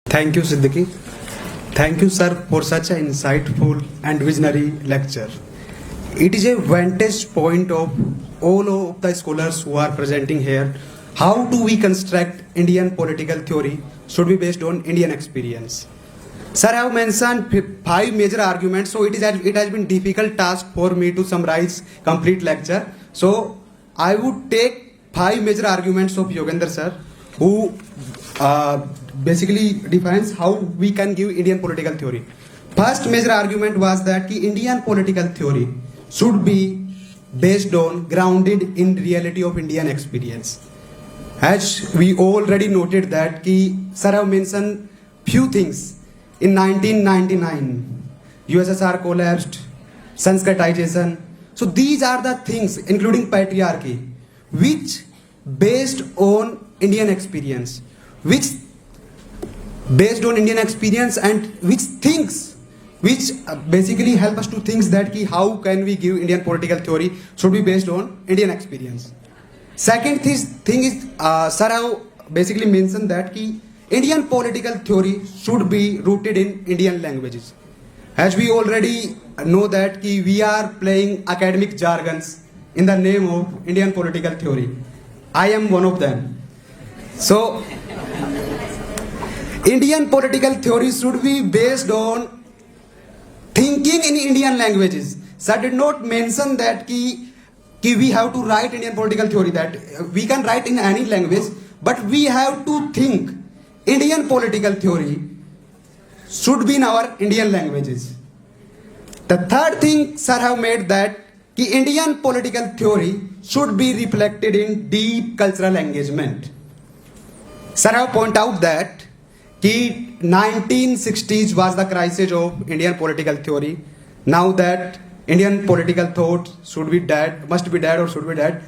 Thank you, Siddiqui. Thank you, sir, for such an insightful and visionary lecture. It is a vantage point of all of the scholars who are presenting here. How do we construct Indian political theory should be based on Indian experience. Sir, I have mentioned five major arguments, so it has been difficult task for me to summarize complete lecture. So I would take five major arguments of Yogendra sir, who basically defines how we can give Indian political theory. First major argument was that ki Indian political theory should be based on, grounded in reality of Indian experience. As we already noted that ki sir have mentioned few things. In 1999, USSR collapsed, Sanskritization. So these are the things, including patriarchy, which based on Indian experience, and which things, which basically help us to think that ki how can we give Indian political theory should be based on Indian experience. Second thing is, sir have basically mentioned that ki Indian political theory should be rooted in Indian languages. As we already know that ki we are playing academic jargons in the name of Indian political theory. I am one of them. So, Indian political theory should be based on thinking in Indian languages. Sir did not mention that ki we have to write Indian political theory, that we can write in any language, but we have to think Indian political theory should be in our Indian languages. The third thing sir have made that ki Indian political theory should be reflected in deep cultural engagement. Sir have pointed out that ki 1960s was the crisis of Indian political theory. Now that Indian political thought should be dead, must be dead or should be dead.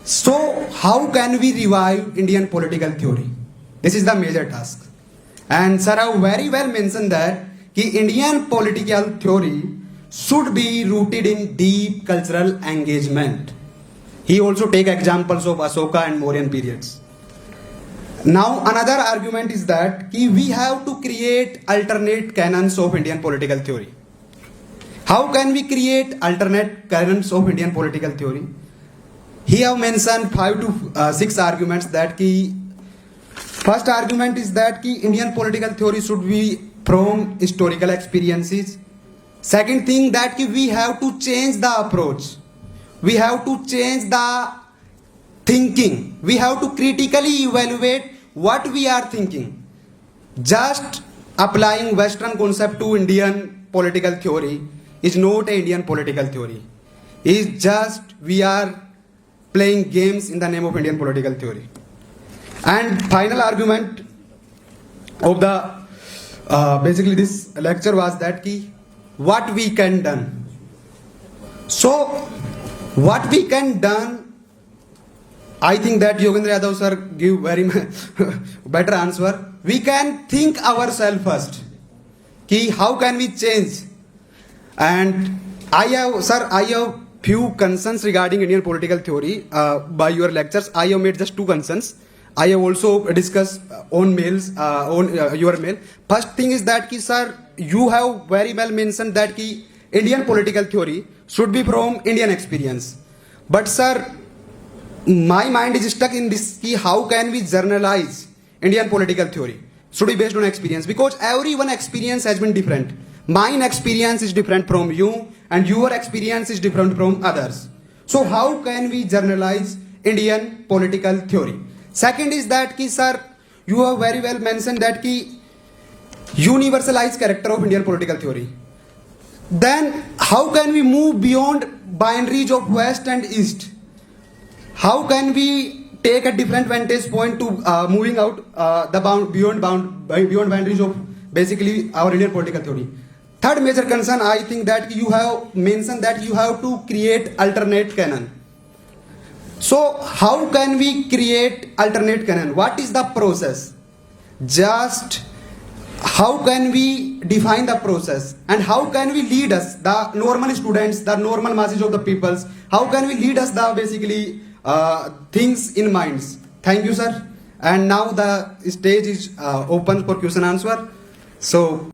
So how can we revive Indian political theory? This is the major task. And sir have very well mentioned that ki Indian political theory should be rooted in deep cultural engagement. He also take examples of Ashoka and Mauryan periods. Now another argument is that ki we have to create alternate canons of Indian political theory. How can we create alternate canons of Indian political theory? He have mentioned 5 to 6 arguments that ki first argument is that ki Indian political theory should be from historical experiences. Second thing that ki we have to change the approach. We have to change the thinking. We have to critically evaluate what we are thinking. Just applying Western concept to Indian political theory is not an Indian political theory. It's just we are playing games in the name of Indian political theory. And final argument of the basically this lecture was that ki what we can done. So what we can done, I think that Yogendra Yadav sir give very better answer. We can think ourselves first ki how can we change. And I have few concerns regarding Indian political theory by your lectures. I have made just 2 concerns. I have also discussed on mails, on your mail. First thing is that ki sir, you have very well mentioned that ki Indian political theory should be from Indian experience. But sir, my mind is stuck in this ki how can we generalize Indian political theory? Should be based on experience, because everyone experience has been different. Mine experience is different from you, and your experience is different from others. So how can we generalize Indian political theory? Second is that ki sir, you have very well mentioned that ki universalized character of Indian political theory. Then how can we move beyond binaries of West and East? How can we take a different vantage point to moving out beyond boundaries of basically our Indian political theory? Third major concern, I think that you have mentioned that you have to create alternate canon. So how can we create alternate canon? What is the process? Just how can we define the process, and how can we lead us, the normal students, the normal masses of the peoples, how can we lead us the basically things in minds? Thank you, sir. and now the stage is open for question answer. So